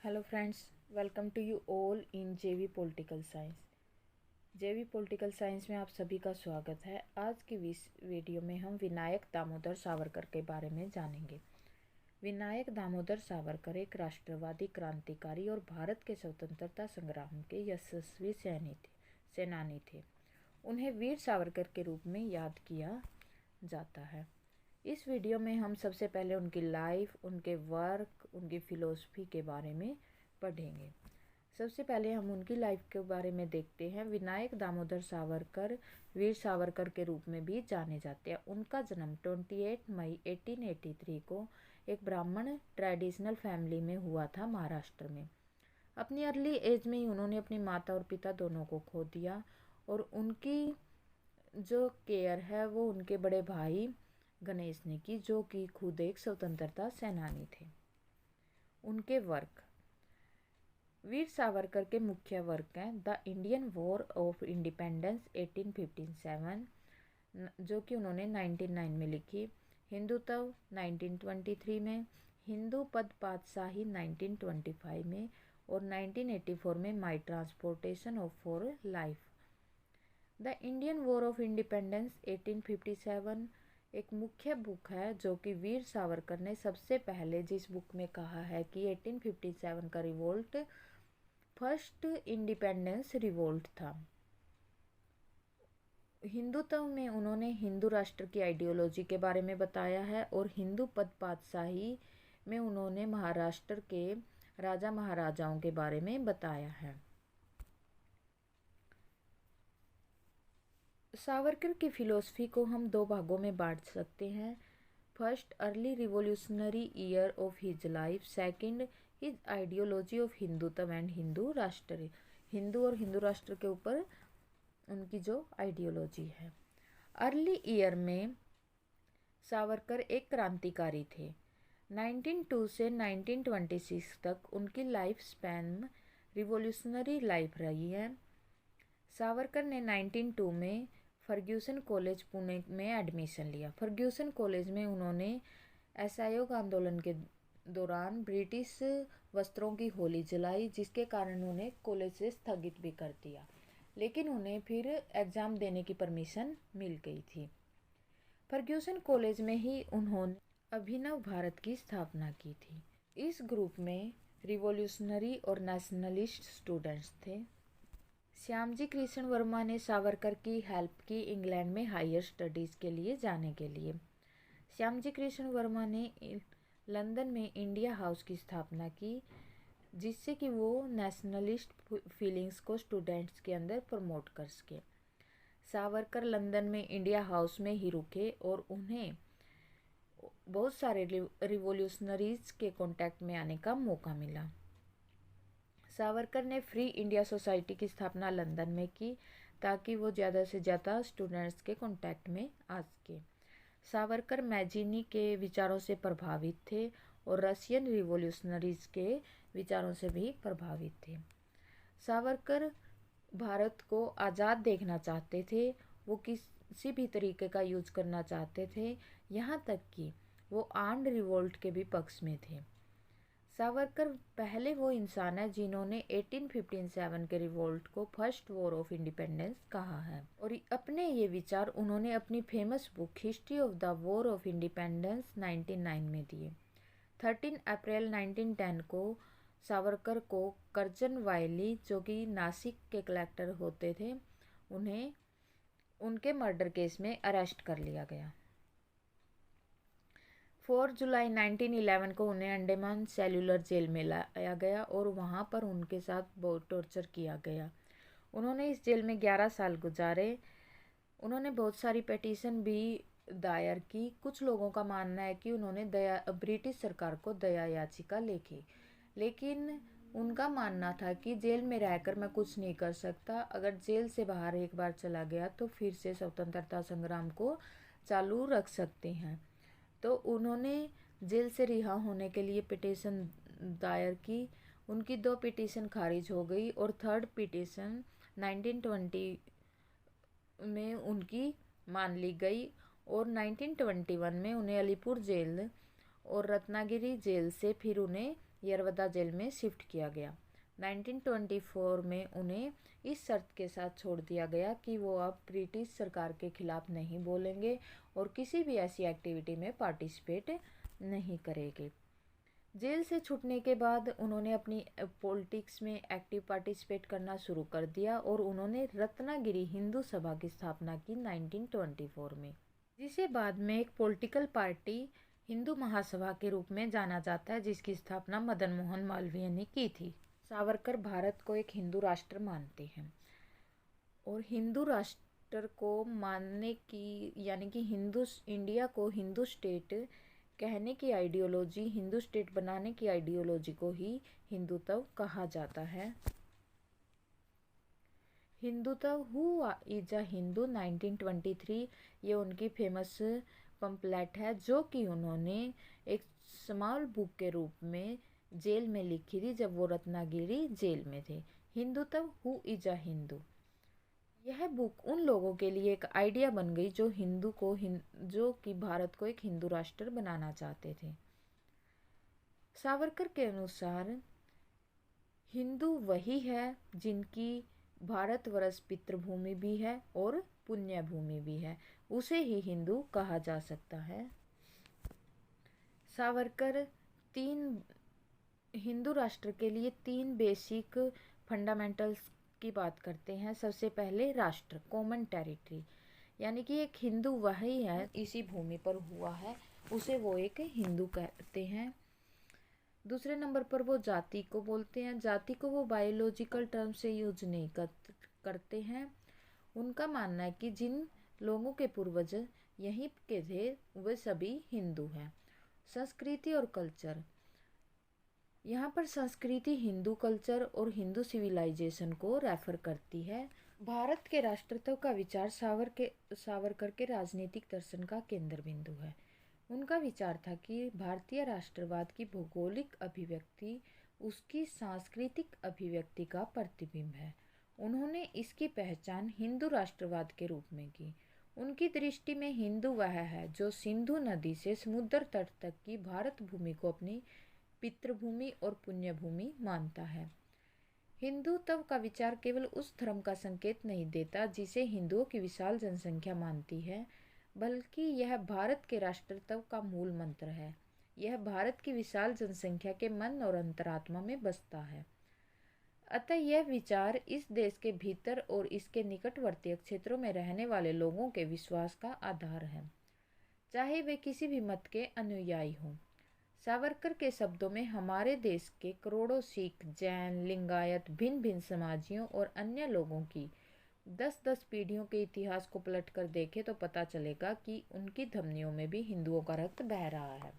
Hello friends, welcome to you all in JV political science. JV political science में आप सभी का स्वागत है। आज की इस वीडियो में हम विनायक दामोदर सावरकर के बारे में जानेंगे। विनायक दामोदर सावरकर एक राष्ट्रवादी क्रांतिकारी और भारत के स्वतंत्रता संग्राम के यशस्वी सेनानी थे। उन्हें वीर सावरकर के रूप में याद किया जाता है। इस वीडियो में हम सबसे पहले उनकी लाइफ, उनके वर्क, उनकी फ़िलोसफी के बारे में पढ़ेंगे। सबसे पहले हम उनकी लाइफ के बारे में देखते हैं। विनायक दामोदर सावरकर वीर सावरकर के रूप में भी जाने जाते हैं। उनका जन्म 28 मई 1883 को एक ब्राह्मण ट्रेडिशनल फैमिली में हुआ था, महाराष्ट्र में। अपनी अर्ली एज में ही उन्होंने अपनी माता और पिता दोनों को खो दिया और उनकी जो केयर है वो उनके बड़े भाई गणेश ने की, जो कि खुद एक स्वतंत्रता सेनानी थे। उनके वर्क, वीर सावरकर के मुख्य वर्क हैं the Indian war of independence 1857, जो कि उन्होंने 1909 में लिखी, हिंदुत्व 1923 में, हिंदू पद पातशाही 1925 में और 1984 में my transportation of for life. The Indian war of independence 1857 एक मुख्य बुक है जो कि वीर सावरकर ने सबसे पहले जिस बुक में कहा है कि 1857 का रिवोल्ट फर्स्ट इंडिपेंडेंस रिवोल्ट था। हिंदुत्व में उन्होंने हिंदू राष्ट्र की आइडियोलॉजी के बारे में बताया है और हिंदू पद पातशाही में उन्होंने महाराष्ट्र के राजा महाराजाओं के बारे में बताया है। सावरकर की फ़िलोसफी को हम दो भागों में बांट सकते हैं। First, early revolutionary year of his life. Second, his ideology of Hindutva and Hindu राष्ट्र। हिंदू और हिंदू राष्ट्र के ऊपर उनकी जो आइडियोलॉजी है। अर्ली ईयर में सावरकर एक क्रांतिकारी थे। 1902 से 1926 तक उनकी लाइफ स्पैन रिवोल्यूशनरी लाइफ रही है। सावरकर ने 1902 में फर्ग्यूसन कॉलेज पुणे में एडमिशन लिया। फर्ग्यूसन कॉलेज में उन्होंने असहयोग आंदोलन के दौरान ब्रिटिश वस्त्रों की होली जलाई, जिसके कारण उन्हें कॉलेज से स्थगित भी कर दिया, लेकिन उन्हें फिर एग्ज़ाम देने की परमिशन मिल गई थी। फर्ग्यूसन कॉलेज में ही उन्होंने अभिनव भारत की स्थापना की थी। इस ग्रुप में रिवोल्यूशनरी और नेशनलिस्ट स्टूडेंट्स थे। श्यामजी कृष्ण वर्मा ने सावरकर की हेल्प की इंग्लैंड में हायर स्टडीज़ के लिए जाने के लिए। श्यामजी कृष्ण वर्मा ने लंदन में इंडिया हाउस की स्थापना की, जिससे कि वो नेशनलिस्ट फीलिंग्स को स्टूडेंट्स के अंदर प्रमोट कर सके। सावरकर लंदन में इंडिया हाउस में ही रुके और उन्हें बहुत सारे रिवोल्यूशनरीज के कांटेक्ट में आने का मौका मिला। सावरकर ने फ्री इंडिया सोसाइटी की स्थापना लंदन में की ताकि वो ज़्यादा से ज़्यादा स्टूडेंट्स के कांटेक्ट में आ सके। सावरकर मैजिनी के विचारों से प्रभावित थे और रशियन रिवोल्यूशनरीज के विचारों से भी प्रभावित थे। सावरकर भारत को आज़ाद देखना चाहते थे। वो किसी भी तरीके का यूज करना चाहते थे, यहाँ तक कि वो आर्म्ड रिवोल्ट के भी पक्ष में थे। सावरकर पहले वो इंसान है जिन्होंने 1857 के रिवोल्ट को फर्स्ट वॉर ऑफ इंडिपेंडेंस कहा है और अपने ये विचार उन्होंने अपनी famous book history of the war of independence 1909 में दिए। 13 अप्रैल 1910 को सावरकर को कर्जन वायली, जो कि नासिक के कलेक्टर होते थे, उन्हें उनके मर्डर केस में अरेस्ट कर लिया गया। 4 जुलाई 1911 को उन्हें अंडमान सेल्युलर जेल में लाया गया और वहाँ पर उनके साथ बहुत टॉर्चर किया गया। उन्होंने इस जेल में 11 साल गुजारे। उन्होंने बहुत सारी पिटीशन भी दायर की। कुछ लोगों का मानना है कि उन्होंने ब्रिटिश सरकार को दया याचिका लिखी, लेकिन उनका मानना था कि जेल में रहकर मैं कुछ नहीं कर सकता। अगर जेल से बाहर एक बार चला गया तो फिर से स्वतंत्रता संग्राम को चालू रख सकते हैं। तो उन्होंने जेल से रिहा होने के लिए पिटीशन दायर की। उनकी 2 पिटीशन खारिज हो गई और थर्ड पिटीशन 1920 में उनकी मान ली गई और 1921 में उन्हें अलीपुर जेल और रत्नागिरी जेल से फिर उन्हें यरवदा जेल में शिफ्ट किया गया। 1924 में उन्हें इस शर्त के साथ छोड़ दिया गया कि वो अब ब्रिटिश सरकार के खिलाफ नहीं बोलेंगे और किसी भी ऐसी एक्टिविटी में पार्टिसिपेट नहीं करेंगे। जेल से छूटने के बाद उन्होंने अपनी पॉलिटिक्स में एक्टिव पार्टिसिपेट करना शुरू कर दिया और उन्होंने रत्नागिरी हिंदू सभा की स्थापना की 1924 में, जिसे बाद में एक पॉलिटिकल पार्टी हिंदू महासभा के रूप में जाना जाता है, जिसकी स्थापना मदन मोहन मालवीय ने की थी। सावरकर भारत को एक हिंदू राष्ट्र मानते हैं और हिंदू राष्ट्र को मानने की यानी कि इंडिया को हिंदू स्टेट कहने की आइडियोलॉजी, हिंदू स्टेट बनाने की आइडियोलॉजी को ही हिंदुत्व कहा जाता है। Hindutva who is a Hindu 1923 ये उनकी फेमस पंपलेट है, जो कि उन्होंने एक स्मॉल बुक के रूप में जेल में लिखी थी जब वो रत्नागिरी जेल में थे। Hindutva who is a Hindu, यह बुक उन लोगों के लिए एक आइडिया बन गई जो जो कि भारत को एक हिंदू राष्ट्र बनाना चाहते थे। सावरकर के अनुसार हिंदू वही है जिनकी भारतवर्ष पितृभूमि भी है और पुण्य भूमि भी है, उसे ही हिंदू कहा जा सकता है। सावरकर हिंदू राष्ट्र के लिए 3 बेसिक फंडामेंटल्स की बात करते हैं। सबसे पहले राष्ट्र, कॉमन टेरिटरी, यानी कि एक हिंदू वही है इसी भूमि पर हुआ है, उसे वो एक हिंदू कहते हैं। दूसरे नंबर पर वो जाति को बोलते हैं। जाति को वो बायोलॉजिकल टर्म से यूज नहीं करते हैं। उनका मानना है कि जिन लोगों के पूर्वज यहीं के थे वे सभी हिंदू हैं। संस्कृति और कल्चर, यहाँ पर संस्कृति हिंदू कल्चर और हिंदू सिविलाइजेशन को रेफर करती है। भारत के राष्ट्रत्व का विचार सावरकर के राजनीतिक दर्शन का केंद्र बिंदु है। उनका विचार था कि भारतीय राष्ट्रवाद की भौगोलिक अभिव्यक्ति उसकी सांस्कृतिक अभिव्यक्ति का प्रतिबिंब है। उन्होंने इसकी पहचान हिंदू राष्ट्रवाद के रूप में की। उनकी दृष्टि में हिंदू वह है जो सिंधु नदी से समुद्र तट तक की भारत भूमि को अपनी पितृभूमि और पुण्य भूमि मानता है। हिंदुत्व का विचार केवल उस धर्म का संकेत नहीं देता जिसे हिंदुओं की विशाल जनसंख्या मानती है, बल्कि यह भारत के राष्ट्रत्व का मूल मंत्र है। यह भारत की विशाल जनसंख्या के मन और अंतरात्मा में बसता है। अतः यह विचार इस देश के भीतर और इसके निकटवर्ती क्षेत्रों में रहने वाले लोगों के विश्वास का आधार है, चाहे वे किसी भी मत के अनुयायी हों। सावरकर के शब्दों में हमारे देश के करोड़ों सिख, जैन, लिंगायत, भिन्न भिन्न समाजियों और अन्य लोगों की 10-10 पीढ़ियों के इतिहास को पलट कर देखें तो पता चलेगा कि उनकी धमनियों में भी हिंदुओं का रक्त बह रहा है।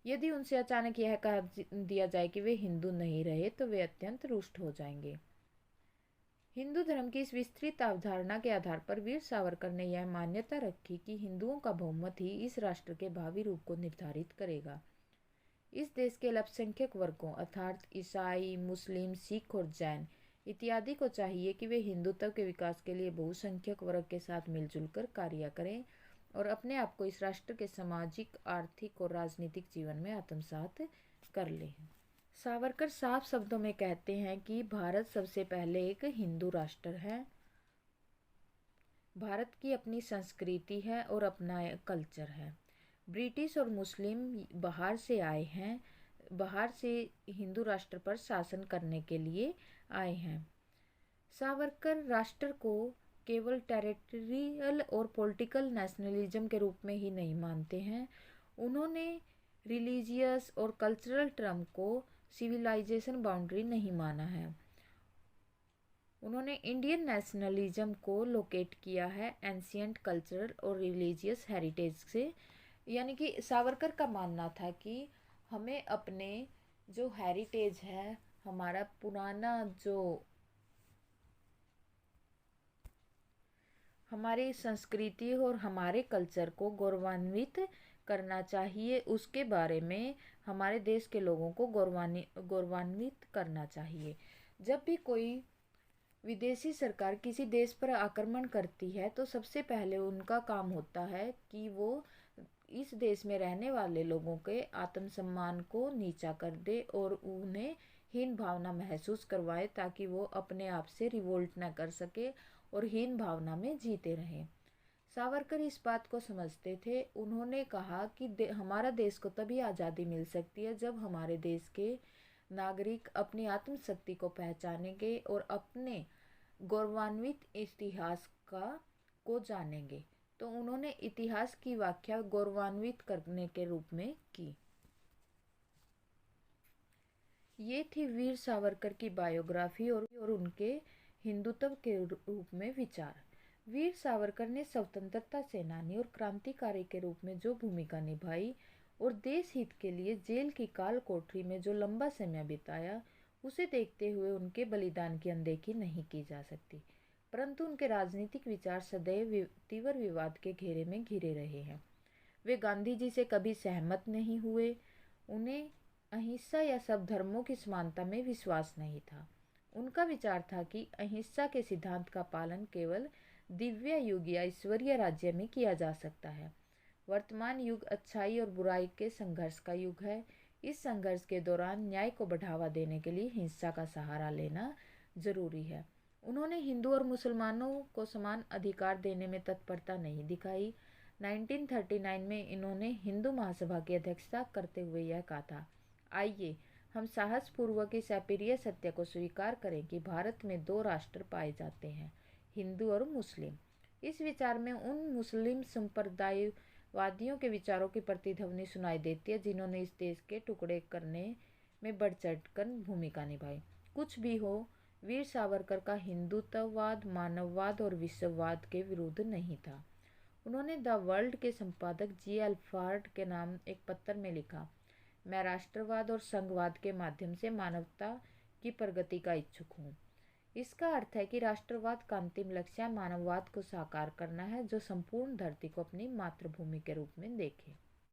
यदि उनसे अचानक यह कह दिया जाए कि वे हिंदू नहीं रहे तो वे अत्यंत रुष्ट हो जाएंगे। हिंदू धर्म की इस विस्तृत अवधारणा के आधार पर वीर सावरकर ने यह मान्यता रखी कि हिंदुओं का बहुमत ही इस राष्ट्र के भावी रूप को निर्धारित करेगा। इस देश के अल्पसंख्यक वर्गों अर्थात ईसाई, मुस्लिम, सिख और जैन इत्यादि को चाहिए कि वे हिंदुत्व के विकास के लिए बहुसंख्यक वर्ग के साथ मिलजुल कर कार्य करें और अपने आप को इस राष्ट्र के सामाजिक, आर्थिक और राजनीतिक जीवन में आत्मसात कर लें। सावरकर साफ शब्दों में कहते हैं कि भारत सबसे पहले एक हिंदू राष्ट्र है। भारत की अपनी संस्कृति है और अपना कल्चर है। ब्रिटिश और मुस्लिम बाहर से आए हैं, बाहर से हिंदू राष्ट्र पर शासन करने के लिए आए हैं। सावरकर राष्ट्र को केवल टेरिटोरियल और पॉलिटिकल नेशनलिज्म के रूप में ही नहीं मानते हैं। उन्होंने रिलीजियस और कल्चरल टर्म को सिविलाइजेशन बाउंड्री नहीं माना है। उन्होंने इंडियन नेशनलिज्म को लोकेट किया है एंशिएंट कल्चरल और रिलीजियस हेरिटेज से। यानी कि सावरकर का मानना था कि हमें अपने जो हेरिटेज है, हमारा पुराना जो हमारी संस्कृति और हमारे कल्चर को गौरवान्वित करना चाहिए। उसके बारे में हमारे देश के लोगों को गौरवान्वित करना चाहिए। जब भी कोई विदेशी सरकार किसी देश पर आक्रमण करती है तो सबसे पहले उनका काम होता है कि वो इस देश में रहने वाले लोगों के आत्मसम्मान को नीचा कर दे और उन्हें हीन भावना महसूस करवाए, ताकि वो अपने आप से रिवोल्ट न कर सके और हीन भावना में जीते रहें। सावरकर इस बात को समझते थे। उन्होंने कहा कि हमारा देश को तभी आज़ादी मिल सकती है जब हमारे देश के नागरिक अपनी आत्मशक्ति को पहचानेंगे और अपने गौरवान्वित इतिहास को जानेंगे। तो उन्होंने इतिहास की व्याख्या गौरवान्वित करने के रूप में की। ये थी वीर सावरकर की बायोग्राफी और उनके हिंदुत्व के रूप में विचार। वीर सावरकर ने स्वतंत्रता सेनानी और क्रांतिकारी के रूप में जो भूमिका निभाई और देश हित के लिए जेल की काल कोठरी में जो लंबा समय बिताया, उसे देखते हुए उनके बलिदान की अनदेखी नहीं की जा सकती। परंतु उनके राजनीतिक विचार सदैव तीव्र विवाद के घेरे में घिरे रहे हैं। वे गांधी जी से कभी सहमत नहीं हुए। उन्हें अहिंसा या सब धर्मों की समानता में विश्वास नहीं था। उनका विचार था कि अहिंसा के सिद्धांत का पालन केवल दिव्य युग या ईश्वरीय राज्य में किया जा सकता है। वर्तमान युग अच्छाई और बुराई के संघर्ष का युग है। इस संघर्ष के दौरान न्याय को बढ़ावा देने के लिए हिंसा का सहारा लेना जरूरी है। उन्होंने हिंदू और मुसलमानों को समान अधिकार देने में तत्परता नहीं दिखाई। 1939 में इन्होंने हिंदू महासभा की अध्यक्षता करते हुए यह कहा था, आइए हम साहसपूर्वक इस अप्रिय सत्य को स्वीकार करें कि भारत में दो राष्ट्र पाए जाते हैं, हिंदू और मुस्लिम। इस विचार में उन मुस्लिम संप्रदायवादियों के विचारों की प्रतिध्वनि सुनाई देती है जिन्होंने इस देश के टुकड़े करने में बढ़ चढ़कर भूमिका निभाई। कुछ भी हो, वीर सावरकर का हिंदुत्ववाद मानववाद और विश्ववाद के विरुद्ध नहीं था। उन्होंने द वर्ल्ड के संपादक जी अल्फार्ड के नाम एक पत्र में लिखा, मैं राष्ट्रवाद और संघवाद के माध्यम से मानवता की प्रगति का इच्छुक हूँ। इसका अर्थ है कि राष्ट्रवाद का अंतिम लक्ष्य मानववाद को साकार करना है, जो संपूर्ण धरती को अपनी मातृभूमि के रूप में देखे।